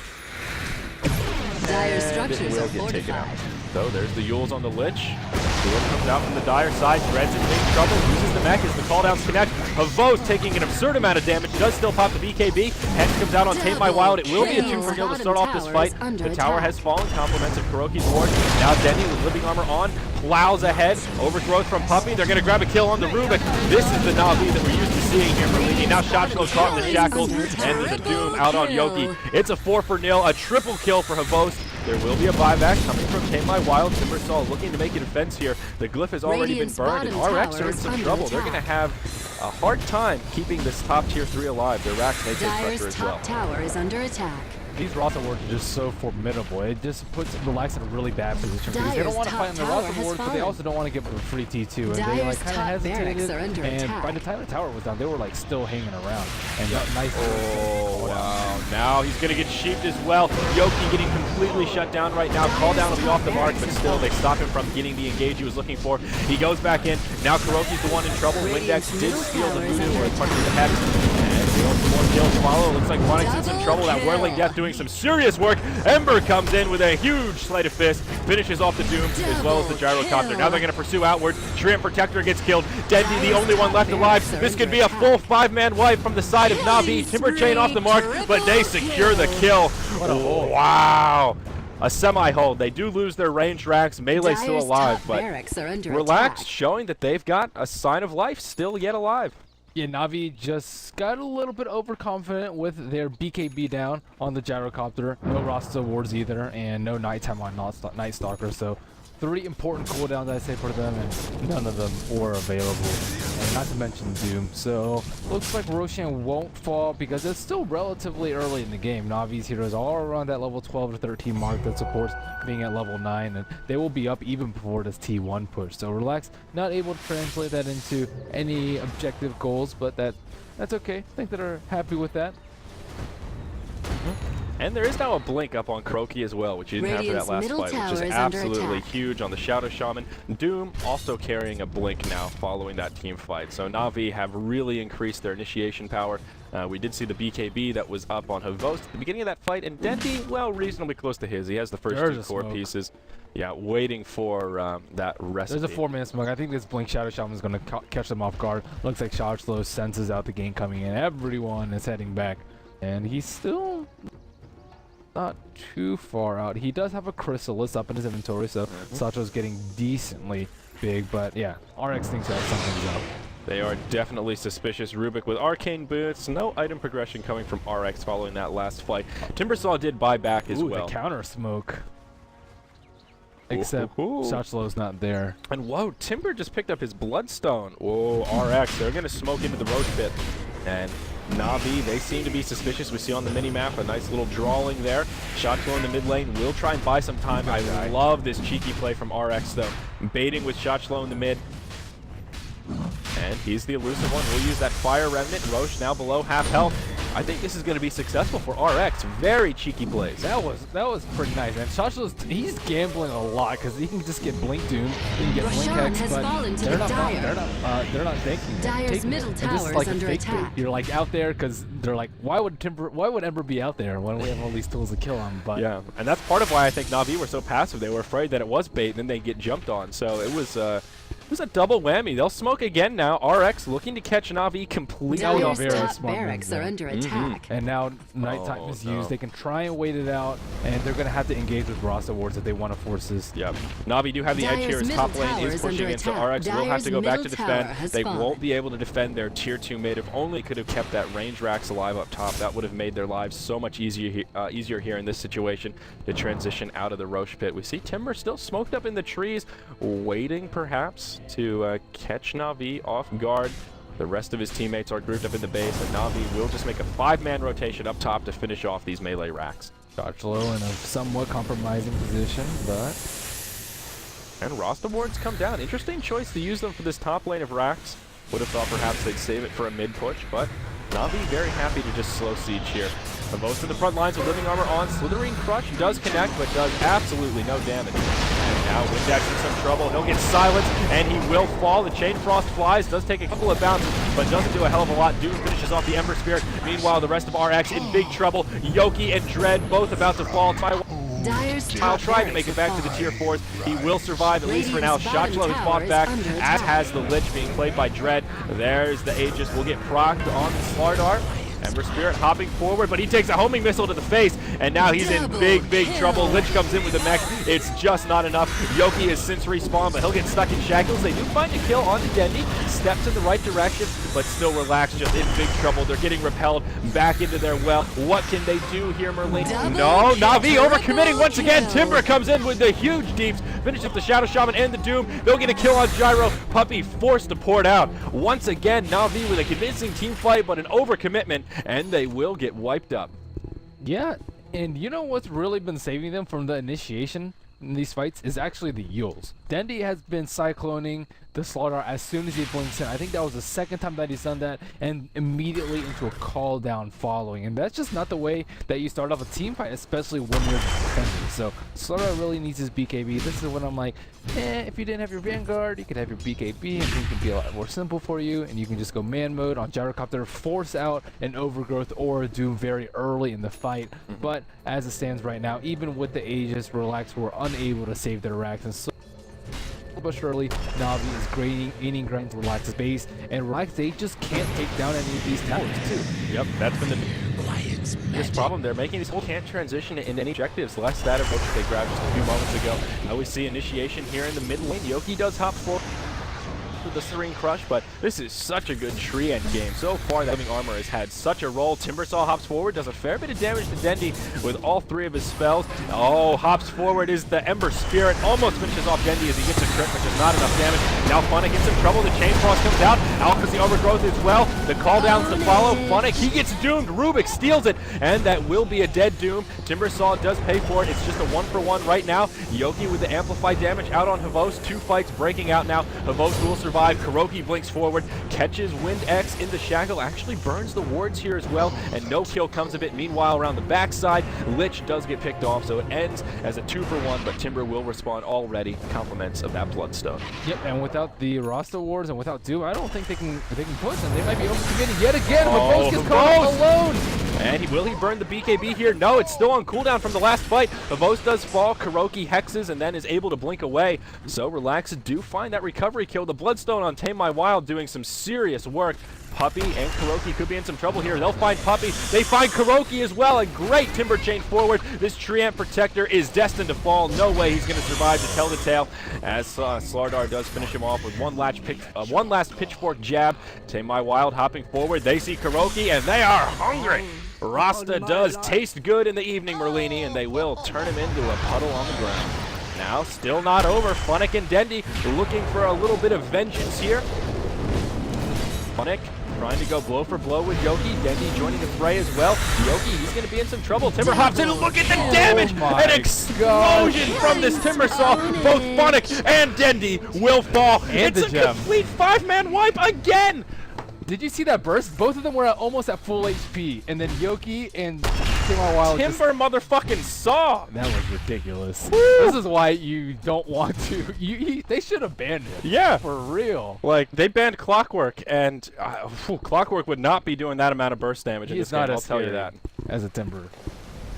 Dire And structures it will are get taken out. fortified. So there's the Yules on the Lich. Yules comes out from the Dire side. Dread's in big trouble. Uses the mech as the call-downs connect. Havos taking an absurd amount of damage. Does still pop the BKB. Hex comes out on Tame My Wild. It will be a 2-for-0 to start off this fight. The tower has fallen. Compliments of Kuroki's ward. Now Denny with living armor on. Plows ahead. Overthrows from Puppy. They're going to grab a kill on the Rubik. This is the Navi that we're used to seeing here from Lini. Now Shotshlow caught in the shackles. And there's a Doom out on Yoki. It's a 4-for-0. A triple kill for Havos. There will be a buyback coming from Tame My Wild. Timbersaw looking to make a defense here. The glyph has already Radiant's been burned, and bottom RX tower are in is some under trouble. They're going to attack. have a hard time keeping this top tier 3 alive. Their racks may take Dyer's pressure as well. top tower is under attack. these roster wards are just so formidable. It just puts Relax in a really bad position because they don't want to fight on the roster wards, but they also don't want to give up a free T2. And they like kind of hesitated. And by the time the tower was down, they were like still hanging around. And nice. Oh wow! Now he's gonna get sheeped as well. Yoki getting completely shut down right now. Call down will be off the mark, but still they stop him from getting the engage he was looking for. He goes back in. Now Kuroki's the one in trouble. Windex did steal the voodoo or punches the hex. And more kills follow. Looks like Ronix in some trouble. That Whirling Death doing some serious work. Ember comes in with a huge sleight of fist, finishes off the Doom as well as the Gyrocopter. Now they're going to pursue outward. Treant Protector gets killed. Dendy the only one left alive. This could be a full 5-man wipe from the side of Na'Vi. Timber Chain off the mark, but they secure the kill. Wow. A semi-hold. They do lose their ranged racks. Melee still alive, but Relax showing that they've got a sign of life still yet alive. Yeah, Na'Vi just got a little bit overconfident with their BKB down on the Gyrocopter. No Rasta wards either, and no nighttime on Night Stalker. So 3 important cooldowns I say for them, and none of them were available. And not to mention Doom. So looks like Roshan won't fall because it's still relatively early in the game. Na'Vi's heroes are around that level 12 to 13 mark that supports being at level 9, and they will be up even before this T1 push. So Relax not able to translate that into any objective goals, but that's okay. I think that are happy with that. And there is now a blink up on Kuroki as well, which you didn't have for that last fight, which is absolutely huge on the Shadow Shaman. Doom also carrying a blink now following that team fight. So Na'Vi have really increased their initiation power. We did see the BKB that was up on Havost at the beginning of that fight, and Dendy, well, reasonably close to his. He has the first 2 core pieces. Yeah, waiting for that recipe. There's a 4-minute smoke. I think this blink Shadow Shaman is going to catch them off guard. Looks like Shadowslow senses out the game coming in. Everyone is heading back, and he's still not too far out. He does have a Chrysalis up in his inventory, so Sacho's getting decently big, but yeah, RX thinks that something's up. They are definitely suspicious. Rubik with Arcane Boots. No item progression coming from RX following that last fight. Timbersaw did buy back as well. The counter smoke. Except Shadowslow's not there. And whoa, Timber just picked up his Bloodstone. Whoa, RX, they're going to smoke into the Roach Pit. And Na'Vi, they seem to be suspicious. We see on the mini-map a nice little drawing there. Shotflow in the mid lane will try and buy some time. I love this cheeky play from RX, though. Baiting with Shotflow in the mid. And he's the elusive one. We'll use that Fire Remnant. Roche now below half health. I think this is going to be successful for RX. Very cheeky plays. That was pretty nice. And Shotflow's, he's gambling a lot because he can just get Blink Doom, he can get Blink Hex, but they're not thinking. Dire's middle tower is under attack. You're like out there because they're like, why would Ember be out there when we have all these tools to kill him? But yeah, and that's part of why I think Na'Vi were so passive. They were afraid that it was bait, and then they get jumped on. So it was a double whammy. They'll smoke again now. RX looking to catch Na'Vi completely off. Top barracks are under attack. And now nighttime is used. They can try and wait it out, and they're going to have to engage with Rasta wards if they want to force this. Yep. Na'Vi do have the edge here. His top lane is pushing in, so RX will have to go back to defend. They won't be able to defend their tier 2 mid. If only could have kept that range racks alive up top. That would have made their lives so much easier here in this situation to transition out of the Roche Pit. We see Timber still smoked up in the trees, waiting perhaps to catch Na'Vi off guard. The rest of his teammates are grouped up in the base, and Na'Vi will just make a 5-man rotation up top to finish off these melee racks. Shotflow in a somewhat compromising position, but... And Rasta wards come down. Interesting choice to use them for this top lane of racks. Would have thought perhaps they'd save it for a mid push, but Na'Vi very happy to just slow siege here. Most in the front lines with living armor on. Slithering Crush does connect, but does absolutely no damage. And now Windex in some trouble. He'll get silenced, and he will fall. The Chain Frost flies, does take a couple of bounces, but doesn't do a hell of a lot. Doom finishes off the Ember Spirit. Meanwhile, the rest of RX in big trouble. Yoki and Dread both about to fall. I'll try to make it back to the tier 4s. He will survive, at least for now. Shotflow has fought back, as has the Lich being played by Dread. There's the Aegis. Will get procced on the SLTV. Ember Spirit hopping forward, but he takes a homing missile to the face, and now he's in big trouble. Lich comes in with the mech. It's just not enough. Yoki has since respawned, but he'll get stuck in shackles. They do find a kill onto Dendy. Steps in the right direction, but still relaxed, just in big trouble. They're getting repelled back into their well. What can they do here, Merlin? No, Na'Vi overcommitting once again. Timber comes in with the huge deeps, finishes the Shadow Shaman and the Doom. They'll get a kill on Gyro. Puppey forced to pour it out. Once again, Na'Vi with a convincing team fight, but an overcommitment, and they will get wiped up. Yeah, And you know what's really been saving them from the initiation in these fights is actually the Yules. Dendy has been cycloning the SLTV as soon as he blinks in. I think that was the second time that he's done that, and immediately into a call down following. And that's just not the way that you start off a team fight, especially when you're defending. So SLTV really needs his BKB. This is when I'm like, if you didn't have your Vanguard, you could have your BKB, and things can be a lot more simple for you, and you can just go man mode on Gyrocopter, force out an Overgrowth or a Doom very early in the fight. But as it stands right now, even with the Aegis, Relax were unable to save their racks, and so but surely Na'Vi is gaining ground to Relax's base, and Relax, they just can't take down any of these towers too. Yep, that's been the biggest problem. They're making these whole can't transition into any objectives. Less that of which they grabbed just a few moments ago. Now we see initiation here in the mid lane. Yoki does hop forward with the Serene Crush, but this is such a good tree end game. So far, that Living Armor has had such a role. Timbersaw hops forward, does a fair bit of damage to Dendy with all three of his spells. Oh, hops forward is the Ember Spirit. Almost finishes off Dendy as he gets a crit, but just not enough damage. Now Funnick gets in trouble. The Chain Frost comes out. Alpha's the Overgrowth as well. The call downs to follow. Funnick, he gets doomed. Rubik steals it, and that will be a dead Doom. Timbersaw does pay for it. It's just a 1-for-1 right now. Yoki with the amplified damage out on Havos. 2 fights breaking out now. Havos will survive. Kuroki blinks forward, catches Wind X in the shackle, actually burns the wards here as well, and no kill comes of it. Meanwhile, around the backside, Lich does get picked off, so it ends as a 2-for-1, but Timber will respond already. Compliments of that Bloodstone. Yep, and without the Rasta wards and without Doom, I don't think they can push them. They might be overcommitted yet again. Havos gets caught alone. And will he burn the BKB here? No, it's still on cooldown from the last fight. Havos does fall, Kuroki hexes, and then is able to blink away. So Relax do find that recovery kill. The Bloodstone on Tame My Wild doing some serious work. Puppey and Kuroki could be in some trouble here. They'll find Puppey. They find Kuroki as well. A great Timber chain forward. This Treant Protector is destined to fall. No way he's going to survive to tell the tale, as SLTV does finish him off with one last pitchfork jab. Tame My Wild hopping forward. They see Kuroki, and they are hungry. Rasta does taste good in the evening, Merlini, and they will turn him into a puddle on the ground. Now, still not over. Funnick and Dendy looking for a little bit of vengeance here. Funnick trying to go blow for blow with Yoki. Dendy joining the fray as well. Yoki, he's going to be in some trouble. Timber hops in. Look at the damage! An explosion from this Timbersaw. Both Funnick and Dendy will fall. And it's a complete 5-man wipe again! Did you see that burst? Both of them were almost at full HP, and then Yoki and Wild Timber motherfucking saw. That was ridiculous. Woo. This is why you don't want to. They should have banned it. Yeah, for real. Like they banned Clockwork, and Clockwork would not be doing that amount of burst damage in this game. I'll tell you that. As a Timber.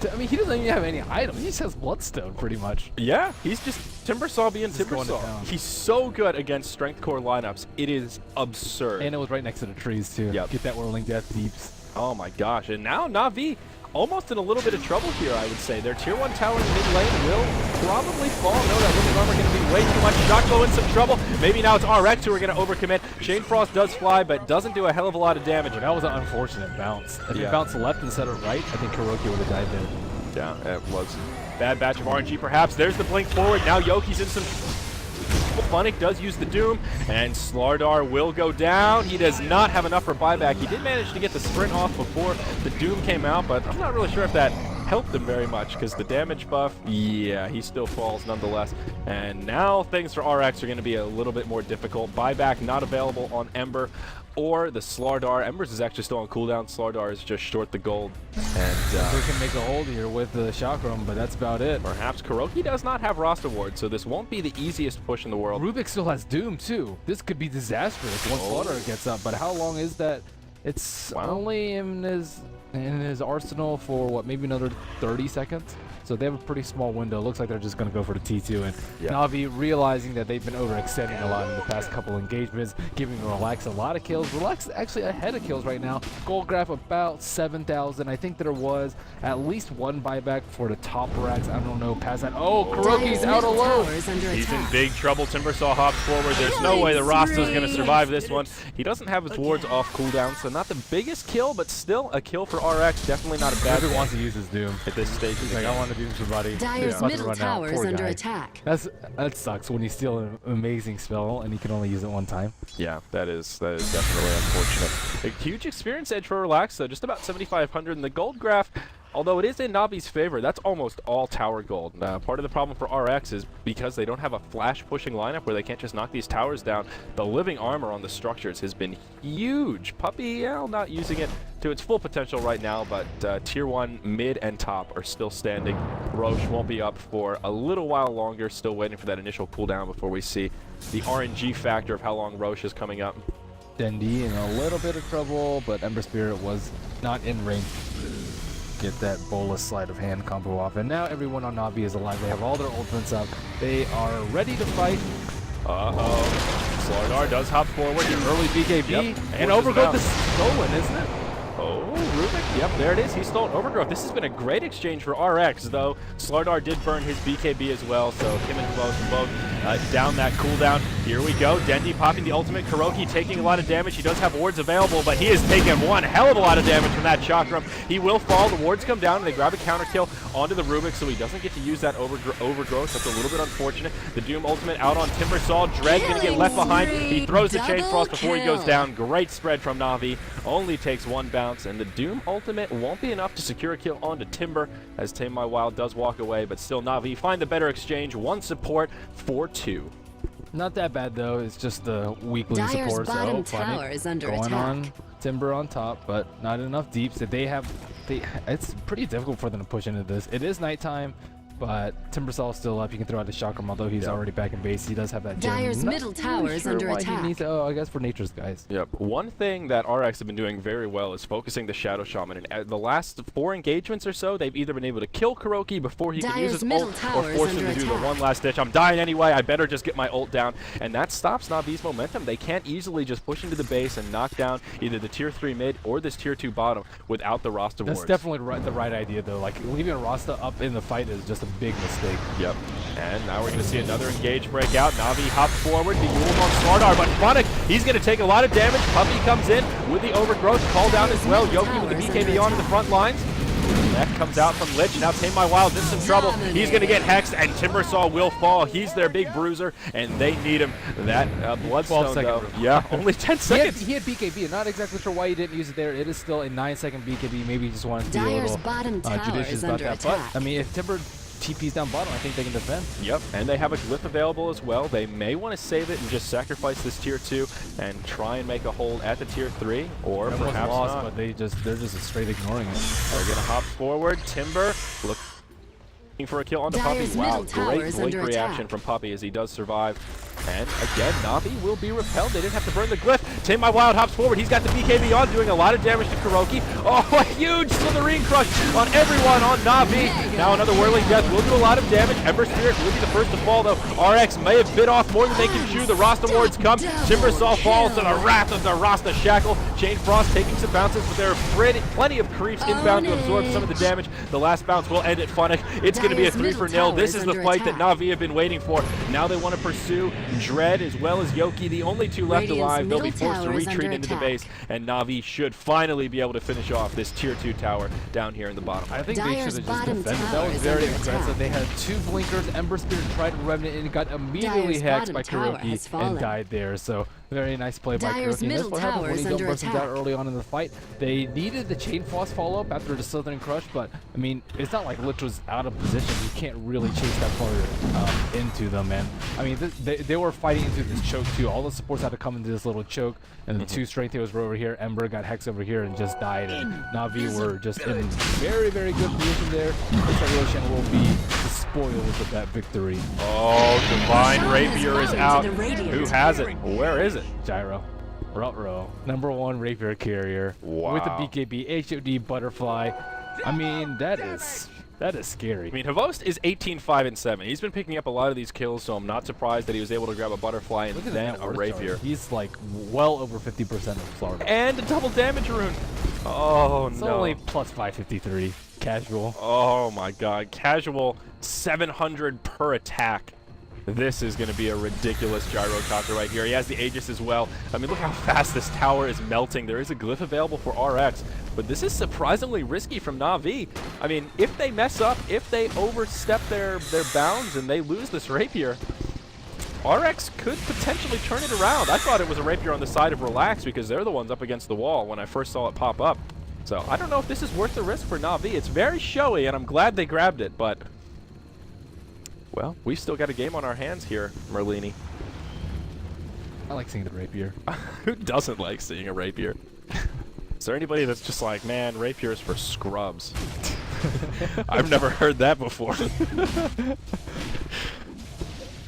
I mean, he doesn't even have any items. He just has Bloodstone, pretty much. Yeah, he's just Timbersaw being Timbersaw. He's so good against Strength Core lineups. It is absurd. And it was right next to the trees, too. Yep. Get that Whirling Death deeps. Oh, my gosh. And now Na'Vi almost in a little bit of trouble here, I would say. Their tier 1 tower in the mid lane will probably fall. No, that Living Armor going to be way too much. Shockglow in some trouble. Maybe now it's RX who are going to overcommit. Chain Frost does fly, but doesn't do a hell of a lot of damage. That was an unfortunate bounce. If it bounced left instead of right, I think Kuroki would have died there. Yeah, it was bad batch of RNG perhaps. There's the blink forward. Now Yoki's in some... Funnick does use the Doom, and SLTV will go down. He does not have enough for buyback. He did manage to get the sprint off before the Doom came out, but I'm not really sure if that helped him very much, because the damage buff, yeah, he still falls nonetheless. And now things for RX are going to be a little bit more difficult. Buyback not available on Ember or the SLTV. Ember's is actually still on cooldown. SLTV is just short the gold. And we can make a hold here with the Chakram, but that's about it. Perhaps Kuroki does not have Rasta Ward, so this won't be the easiest push in the world. Rubik still has Doom too. This could be disastrous once SLTV gets up, but how long is that? It's only in his arsenal for what, maybe another 30 seconds? So they have a pretty small window. Looks like they're just going to go for the T2. And Na'Vi realizing that they've been overextending a lot in the past couple engagements, giving Relax a lot of kills. Relax actually ahead of kills right now. Gold graph about 7,000. I think there was at least one buyback for the top racks. I don't know past that. Oh, Kuroki's out alone. He's in big trouble. Timbersaw hops forward. There's no way the Rasta's going to survive this one. He doesn't have his wards off cooldown, so not the biggest kill, but still a kill for RX. Definitely not a bad one. Wants to use his Doom at this stage. He's like, I want to do somebody. Dire's middle tower is under attack. That sucks when you steal an amazing spell and you can only use it one time. Yeah, that is definitely unfortunate. A huge experience edge for Relax, though. Just about 7,500 in the gold graph. Although it is in Navi's favor, that's almost all tower gold. Part of the problem for RX is because they don't have a flash pushing lineup where they can't just knock these towers down. The living armor on the structures has been huge. Puppey, not using it to its full potential right now, but tier 1 mid and top are still standing. Roche won't be up for a little while longer, still waiting for that initial cooldown before we see the RNG factor of how long Roche is coming up. Dendi in a little bit of trouble, but Ember Spirit was not in range. Get that bolus sleight of hand combo off, and now everyone on Navi is alive. They have all their ultimates up. They are ready to fight. SLTV does hop forward. Early BKB, and Forces Overgrowth down. is stolen, isn't it? Oh, Rubik. Yep, there it is. He stole Overgrowth. This has been a great exchange for RX, though. SLTV did burn his BKB as well, so him and both down that cooldown. Here we go. Dendi popping the ultimate. Kuroki taking a lot of damage. He does have wards available, but he is taking one hell of a lot of damage from that chakram. He will fall. The wards come down, and they grab a counter kill onto the Rubik, so he doesn't get to use that Overgrowth. That's a little bit unfortunate. The Doom ultimate out on Timbersaw. Dread going to get left behind. He throws the Chain Frost before he goes down. Great spread from Navi. Only takes one bounce, and the Doom ultimate won't be enough to secure a kill onto Timber, as Tame My Wild does walk away, but still Navi find the better exchange. One support for 2. Not that bad though. It's just the weakling Dyer's support. bottom So tower funny. is under Going attack. on Timber on top, but not enough deeps. If they have, it's pretty difficult for them to push into this. It is nighttime, but Timbersaw is still up. You can throw out the chakram, although he's already back in base. He does have that gem. Dyer's Not middle really tower is sure under why attack. He needs, I guess for nature's guys. Yep. One thing that RX have been doing very well is focusing the Shadow Shaman. And the last 4 engagements or so, they've either been able to kill Kuroki before he can use Dyer's his middle ult, tower or is force him under to do the attack. one last ditch. I'm dying anyway. I better just get my ult down. And that stops Navi's momentum. They can't easily just push into the base and knock down either the tier 3 mid or this tier 2 bottom without the Rasta That's wards. definitely the right idea though. Like leaving Rasta up in the fight is just a big mistake. Yep. And now we're going to see another engage breakout. Navi hops forward. The Yule on SLTV, but Funnick, he's going to take a lot of damage. Puppey comes in with the Overgrowth. Call down as well. Yoki with the BKB on the front lines. That comes out from Lich. Now Tame My Wild in some trouble. He's going to get hexed, and Timbersaw will fall. He's their big bruiser, and they need him. That Bloodstone, though. Yeah, only 10 seconds. He had BKB. I'm not exactly sure why he didn't use it there. It is still a 9-second BKB. Maybe he just wanted to be a Dyer's little bottom tower judicious is about under that. attack. But, I mean, if Timber TP's down bottom, I think they can defend. Yep, and they have a glyph available as well. They may want to save it and just sacrifice this tier 2 and try and make a hold at the tier 3, or Almost perhaps lost, not. but they're just straight ignoring it. They're going to hop forward. Timber looking for a kill onto Puppey. Dyer's Wow, middle tower great is blink under reaction attack. from Puppey as he does survive. And again, Navi will be repelled. They didn't have to burn the glyph. Tame My Wild hops forward. He's got the BKB on, doing a lot of damage to Kuroki. Oh, a huge Slitherine crush on everyone on Navi. Now another Whirling Death will do a lot of damage. Ember Spirit will be the first to fall, though. RX may have bit off more than they can chew. The Rasta wards come. Timbersaw falls to the wrath of the Rasta Shackle. Chain Frost taking some bounces, but there are plenty of creeps inbound to absorb some of the damage. The last bounce will end it Funnick. It's going to be a 3-0. This is the fight that Navi have been waiting for. Now they want to pursue Dread as well as Yoki, the only 2 left Radiant's alive. They'll be middle forced to tower is retreat under into the attack. base, and Navi should finally be able to finish off this tier 2 tower down here in the bottom. I think they Dyer's should have just bottom defended. That tower was is very under aggressive. attack. They had 2 blinkers. Ember Spirit tried to Revenant and got immediately Dyer's hacked by bottom tower Kuroki has fallen. and died there. So very nice play by Dyer's Kuroki. And that's middle what happens tower when is you don't under burst them down attack. early on in the fight. They needed the Chain Frost follow-up after the Southern Crush, but I mean, it's not like Lich was out of position. You can't really chase that far into them, man. I mean, they were fighting into this choke too. All the supports had to come into this little choke, and the 2 strength heroes were over here. Ember got Hex over here and just died, and Navi were just in very, very good position there. Looks like Roshan will be the spoils of that victory. Oh, Divine Sean Rapier has is fallen out. to the Radiant. Who has it? Where is it? Gyro. Rutro. #1 Rapier carrier. Wow. With the BKB, HOD, Butterfly. I mean, that is scary. I mean, Havost is 18-5-7. He's been picking up a lot of these kills, so I'm not surprised that he was able to grab a Butterfly and Look at then that a worth Rapier. chart. He's like well over 50% of Florida. And a double damage rune. Oh, It's no. only plus 553. Casual. Oh, my God. Casual 700 per attack. This is going to be a ridiculous Gyrocopter right here. He has the Aegis as well. I mean, look how fast this tower is melting. There is a glyph available for RX, but this is surprisingly risky from Na'Vi. I mean, if they mess up, if they overstep their bounds and they lose this Rapier, RX could potentially turn it around. I thought it was a Rapier on the side of Relax because they're the ones up against the wall when I first saw it pop up. So I don't know if this is worth the risk for Na'Vi. It's very showy, and I'm glad they grabbed it, but... Well, we've still got a game on our hands here, Merlini. I like seeing the rapier. Who doesn't like seeing a rapier? Is there anybody that's just like, man, rapier is for scrubs? I've never heard that before.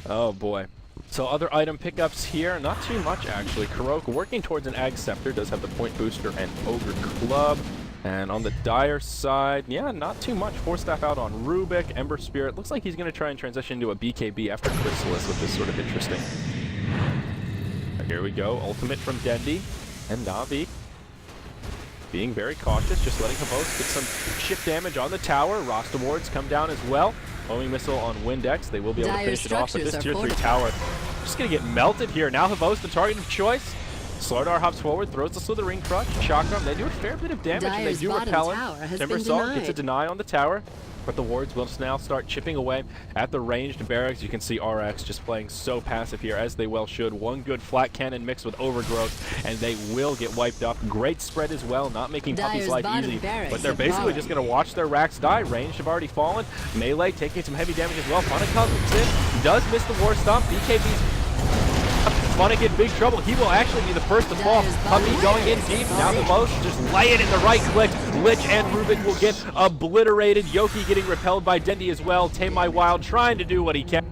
Oh boy. So other item pickups here, not too much actually. Kurok working towards an Ag Scepter, does have the Point Booster and Ogre Club. And on the Dire side, yeah, not too much. Force Staff out on Rubik, Ember Spirit. Looks like he's going to try and transition into a BKB after Chrysalis, which is sort of interesting. Here we go, ultimate from Dendi and Na'Vi. Being very cautious, just letting Havos get some chip damage on the tower. Rasta wards come down as well. Homing missile on Windex. They will be able to finish it off, but this tier 3 tower just going to get melted here. Now Havos, the target of choice. SLTV hops forward, throws the Slithering Crutch, Chakram. They do a fair bit of damage, and they do repel it. Timbersaw gets a deny on the tower. But the wards will now start chipping away at the ranged barracks. You can see RX just playing so passive here, as they well should. One good flat cannon mixed with overgrowth, and they will get wiped up. Great spread as well, not making Puppy's life easy. But they're basically just going to watch their racks die. Ranged have already fallen. Melee taking some heavy damage as well. Funna comes in, does miss the War Stomp. BKB's Funna in big trouble. He will actually be the first to fall. Puppy going in deep. Now the most just lay it in the right click. Lich and Rubik will get obliterated. Yoki getting repelled by Dendi as well. Tame My Wild trying to do what he can.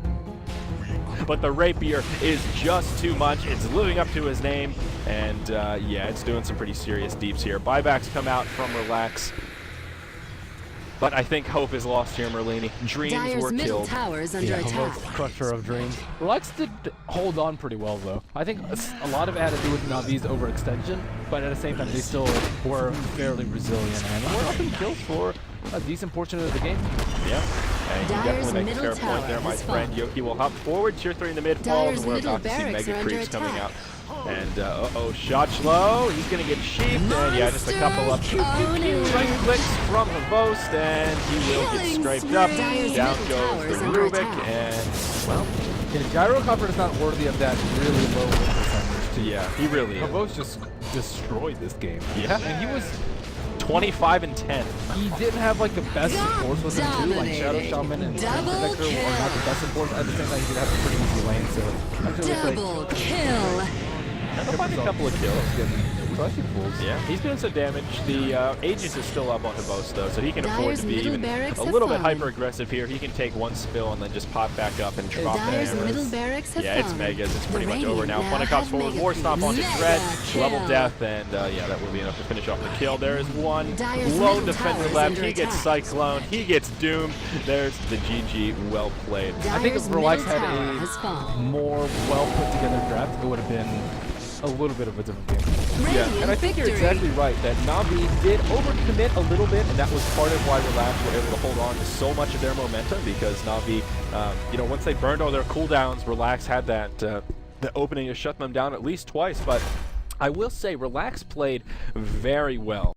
But the rapier is just too much. It's living up to his name. And yeah, it's doing some pretty serious deeps here. Buybacks come out from Relax. But I think hope is lost here, Merlini. Dreams Dyer's were middle killed. tower is under attack. Crusher of Dreams. Relax did hold on pretty well, though. I think a lot of it had to do with Navi's overextension, but at the same time, they still were fairly resilient and were up in kills for a decent portion of the game. Yeah, and you definitely make a fair point there, my friend. Yoki will hop forward, tier 3 in the mid falls, and we're about to see Mega Creeps coming out. And, uh-oh, Shotchlo, he's going to get sheeped, and yeah, just a couple of right clicks from Havost, and he will get scraped up. Down goes the Rubik, and, well, yeah, Gyro Copper is not worthy of that really low win percentage. Yeah, he really is. Havost just destroyed this game. Yeah. And he was 25 and 10. He didn't have like the best supports with him too, like Shadow Shaman and Protector were not the best supports. At the same time, he did have a pretty easy lane, so I feel Double kill. He'll find a couple of kills. Yeah. Yeah, he's doing some damage. The Agent is still up on Havost, though, so he can afford to be Dyer's even middle barracks a have little bit fallen. hyper-aggressive here. He can take one spill and then just pop back up and drop the Dyer's hammers. middle barracks have Yeah, it's fallen. Megas. It's pretty The much over now. Radiant now Funna have forward, Mega War Stomp on his Mega thread, kill. level death, and yeah, that will be enough to finish off the kill. There is one Dyer's lone middle defender tower is left. under He gets attack. Cyclone. He gets doomed. There's the GG. Well played. I think Dyer's if Relax middle had tower a has fallen. more well put together draft, it would have been a little bit of a different game. Yeah, and I think you're exactly right that Na'Vi did overcommit a little bit, and that was part of why Relax were able to hold on to so much of their momentum, because Na'Vi, you know, once they burned all their cooldowns, Relax had that the opening to shut them down at least twice. But I will say Relax played very well.